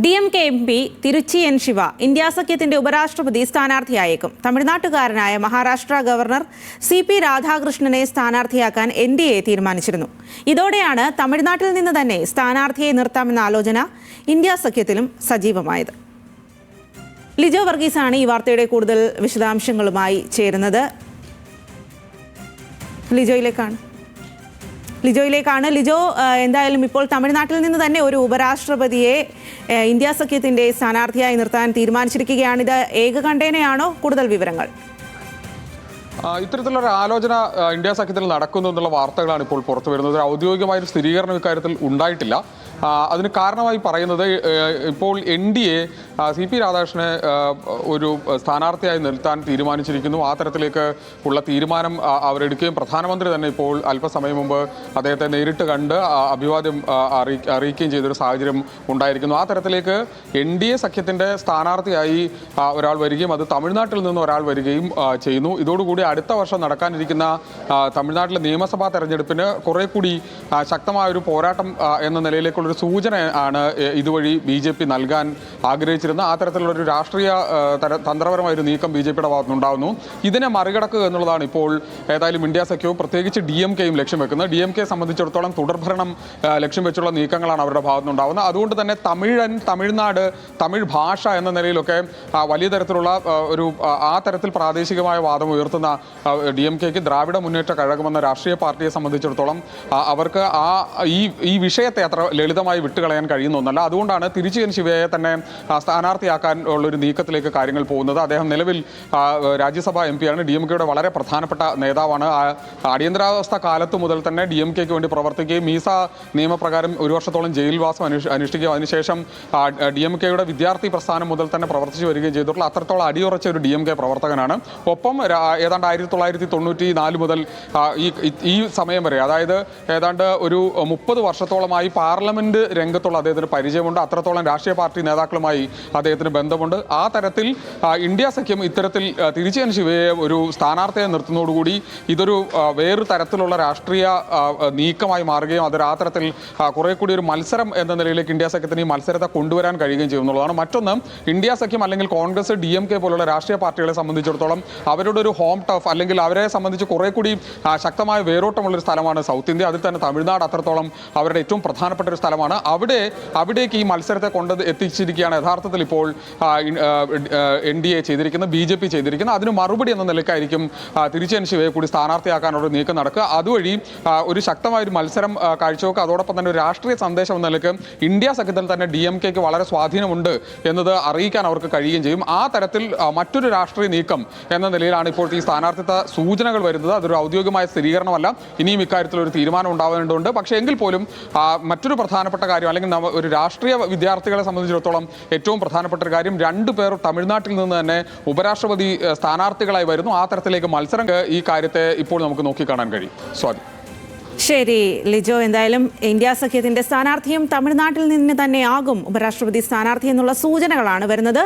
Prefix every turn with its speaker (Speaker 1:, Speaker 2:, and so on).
Speaker 1: DMK MP Tiruchi N Shiva India സഖ്യത്തിന്റെ ഉപരാഷ്ട്രപതി സ്ഥാനാർത്ഥിയായേക്കും. തമിഴ്നാട്ടുകാരനായ Maharashtra governor CP രാധാകൃഷ്ണനെ സ്ഥാനാർത്ഥിയാക്കാൻ NDA തീരുമാനിച്ചിരുന്നു. ഇതോടെയാണ് തമിഴ്നാട്ടിൽ നിന്ന് തന്നെ സ്ഥാനാർത്ഥിയെ നിർത്താമെന്ന ആലോചന ഇന്ത്യ സഖ്യത്തിലും സജീവമായത്. ലിജോ വർഗീസാണ് ഈ വാർത്തയുടെ കൂടുതൽ വിശദാംശങ്ങളുമായി ചേരുന്നത്. ലിജോയിലേക്കാണ്. ലിജോ, എന്തായാലും ഇപ്പോൾ തമിഴ്നാട്ടിൽ നിന്ന് തന്നെ ഒരു ഉപരാഷ്ട്രപതിയെ ഇന്ത്യ സഖ്യത്തിന്റെ സ്ഥാനാർത്ഥിയായി നിർത്താൻ തീരുമാനിച്ചിരിക്കുകയാണ്. ഇത് ഏകകണ്ഠേനയാണോ? കൂടുതൽ വിവരങ്ങൾ.
Speaker 2: ഇത്തരത്തിലൊരു ആലോചന ഇന്ത്യ സഖ്യത്തിൽ നടക്കുന്നു എന്നുള്ള വാർത്തകളാണ് ഇപ്പോൾ പുറത്തു വരുന്നത്. ഔദ്യോഗികമായൊരു സ്ഥിരീകരണം ഇക്കാര്യത്തിൽ ഉണ്ടായിട്ടില്ല. അതിന് കാരണമായി പറയുന്നത് ഇപ്പോൾ NDA CP രാധാകൃഷ്ണനെ ഒരു സ്ഥാനാർത്ഥിയായി നിർത്താൻ തീരുമാനിച്ചിരിക്കുന്നു. ആ തരത്തിലേക്ക് ഉള്ള തീരുമാനം അവരെടുക്കുകയും പ്രധാനമന്ത്രി തന്നെ ഇപ്പോൾ അല്പസമയം മുമ്പ് അദ്ദേഹത്തെ നേരിട്ട് കണ്ട് അഭിവാദ്യം അറിയിക്കുകയും ചെയ്തൊരു സാഹചര്യം ഉണ്ടായിരിക്കുന്നു. ആ തരത്തിലേക്ക് NDA സഖ്യത്തിൻ്റെ സ്ഥാനാർത്ഥിയായി ഒരാൾ വരികയും അത് തമിഴ്നാട്ടിൽ നിന്ന് ഒരാൾ വരികയും ചെയ്യുന്നു. ഇതോടുകൂടി അടുത്ത വർഷം നടക്കാനിരിക്കുന്ന തമിഴ്നാട്ടിലെ നിയമസഭാ തെരഞ്ഞെടുപ്പിന് കുറെ കൂടി ശക്തമായൊരു പോരാട്ടം എന്ന നിലയിലേക്കുള്ളൊരു സൂചന ആണ് ഇതുവഴി BJP നൽകാൻ ആഗ്രഹിച്ചിരുന്നത്. ആ തരത്തിലുള്ളൊരു രാഷ്ട്രീയ തന്ത്രപരമായൊരു നീക്കം BJPയുടെ ഭാഗത്തുനിന്നുണ്ടാകുന്നു. ഇതിനെ മറികടക്കുക എന്നുള്ളതാണ് ഇപ്പോൾ ഏതായാലും ഇന്ത്യ സഖ്യവും പ്രത്യേകിച്ച് DMKയും ലക്ഷ്യം വെക്കുന്നത്. DMKയെ സംബന്ധിച്ചിടത്തോളം തുടർഭരണം ലക്ഷ്യം വെച്ചുള്ള നീക്കങ്ങളാണ് അവരുടെ ഭാഗത്തുനിന്നുണ്ടാകുന്നത്. അതുകൊണ്ട് തന്നെ തമിഴ്നാട്, തമിഴ് ഭാഷ എന്ന നിലയിലൊക്കെ വലിയ തരത്തിലുള്ള ഒരു ആ തരത്തിൽ പ്രാദേശികമായ വാദം ഉയർത്തുന്ന DMKയ്ക്ക് ദ്രാവിഡ മുന്നേറ്റ കഴകമെന്ന രാഷ്ട്രീയ പാർട്ടിയെ സംബന്ധിച്ചിടത്തോളം അവർക്ക് ഈ വിഷയത്തെ അത്ര ലളിതമായി വിട്ടുകളയാൻ കഴിയുന്ന ഒന്നല്ല. അതുകൊണ്ടാണ് തിരുച്ചി എൻ ശിവയെ തന്നെ സ്ഥാനാർത്ഥിയാക്കാൻ ഉള്ളൊരു നീക്കത്തിലേക്ക് കാര്യങ്ങൾ പോകുന്നത്. അദ്ദേഹം നിലവിൽ രാജ്യസഭാ MP ആണ്. DMKയുടെ വളരെ പ്രധാനപ്പെട്ട നേതാവാണ്. അടിയന്തരാവസ്ഥ കാലത്ത് മുതൽ തന്നെ DMKയ്ക്ക് വേണ്ടി പ്രവർത്തിക്കുകയും മീസ നിയമപ്രകാരം ഒരു വർഷത്തോളം ജയിൽവാസം അനുഷ്ഠിക്കുകയും അതിനുശേഷം DMKയുടെ വിദ്യാർത്ഥി പ്രസ്ഥാനം മുതൽ തന്നെ പ്രവർത്തിച്ചു വരികയും ചെയ്തിട്ടുള്ള അത്രത്തോളം അടിയുറച്ച ഒരു DMK പ്രവർത്തകനാണ്. ഒപ്പം ഏതാണ്ട് 1994 മുതൽ ഈ സമയം വരെ, അതായത് ഏതാണ്ട് ഒരു 30 വർഷത്തോളമായി പാർലമെന്റ് രംഗത്തുള്ള അദ്ദേഹത്തിന് പരിചയമുണ്ട്. അത്രത്തോളം രാഷ്ട്രീയ പാർട്ടി നേതാക്കളുമായി അദ്ദേഹത്തിന് ബന്ധമുണ്ട്. ആ തരത്തിൽ ഇന്ത്യ സഖ്യം ഇത്തരത്തിൽ തിരുച്ചി എൻ ശിവയെ ഒരു സ്ഥാനാർത്ഥിയെ നിർത്തുന്നതോടുകൂടി ഇതൊരു വേറൊരു തരത്തിലുള്ള രാഷ്ട്രീയ നീക്കമായി മാറുകയും അതൊരു ആ തരത്തിൽ കുറെ കൂടി ഒരു മത്സരം എന്ന നിലയിലേക്ക് ഇന്ത്യ സഖ്യത്തിന് ഈ മത്സരത്തെ കൊണ്ടുവരാൻ കഴിയുകയും ചെയ്യുന്നുള്ളതാണ്. മറ്റൊന്ന്, ഇന്ത്യ സഖ്യം അല്ലെങ്കിൽ കോൺഗ്രസ് DMK പോലുള്ള രാഷ്ട്രീയ പാർട്ടികളെ സംബന്ധിച്ചിടത്തോളം അവരുടെ ഒരു ഹോം ടഫ് അല്ലെങ്കിൽ അവരെ സംബന്ധിച്ച് കുറെ കൂടി ശക്തമായ വേരോട്ടമുള്ളൊരു സ്ഥലമാണ് സൗത്ത് ഇന്ത്യ. അതിൽ തന്നെ തമിഴ്നാട് അത്രത്തോളം അവരുടെ ഏറ്റവും പ്രധാനപ്പെട്ട ഒരു സ്ഥലമാണ്. അവിടേക്ക് ഈ മത്സരത്തെ എത്തിച്ചിരിക്കുകയാണ് യഥാർത്ഥത്തിൽ ഇപ്പോൾ NDA ചെയ്തിരിക്കുന്നത്, BJP ചെയ്തിരിക്കുന്നത്. അതിന് മറുപടി എന്ന നിലയ്ക്കായിരിക്കും തിരുച്ചി എൻ ശിവയെ കൂടി സ്ഥാനാർത്ഥിയാക്കാനുള്ള നീക്കം നടക്കുക. അതുവഴി ഒരു ശക്തമായൊരു മത്സരം കാഴ്ചവെക്കുക. അതോടൊപ്പം തന്നെ ഒരു രാഷ്ട്രീയ സന്ദേശം എന്ന നിലയ്ക്ക് ഇന്ത്യ സഖ്യത്തിൽ തന്നെ DMKയ്ക്ക് വളരെ സ്വാധീനമുണ്ട് എന്നത് അറിയിക്കാൻ അവർക്ക് കഴിയുകയും ചെയ്യും. ആ തരത്തിൽ മറ്റൊരു രാഷ്ട്രീയ നീക്കം എന്ന നിലയിലാണ് ഇപ്പോൾ ഈ സ്ഥാനാർത്ഥിത്വ സൂചനകൾ വരുന്നത്. അതൊരു ഔദ്യോഗികമായ സ്ഥിരീകരണമല്ല. ഇനിയും ഇക്കാര്യത്തിൽ ഒരു തീരുമാനം ഉണ്ടാവേണ്ടതുണ്ട്. പക്ഷേ എങ്കിൽ പോലും മറ്റൊരു പ്രധാനപ്പെട്ട കാര്യം, അല്ലെങ്കിൽ ഒരു രാഷ്ട്രീയ വിദ്യാർത്ഥികളെ സംബന്ധിച്ചിടത്തോളം ഏറ്റവും പ്രധാനപ്പെട്ട ഒരു കാര്യം, 2 പേർ തമിഴ്നാട്ടിൽ നിന്ന് തന്നെ ഉപരാഷ്ട്രപതി സ്ഥാനാർത്ഥികളായി വരുന്നു. ആ തരത്തിലേക്ക് മത്സരം ഈ കാര്യത്തെ ഇപ്പോൾ നമുക്ക് നോക്കിക്കാണാൻ കഴിയും. സ്വാതി.
Speaker 1: ശരി ലിജോ, എന്തായാലും ഇന്ത്യ സഖ്യത്തിന്റെ സ്ഥാനാർത്ഥിയും തമിഴ്നാട്ടിൽ നിന്ന് തന്നെയാകും ഉപരാഷ്ട്രപതി സ്ഥാനാർത്ഥി എന്നുള്ള സൂചനകളാണ് വരുന്നത്.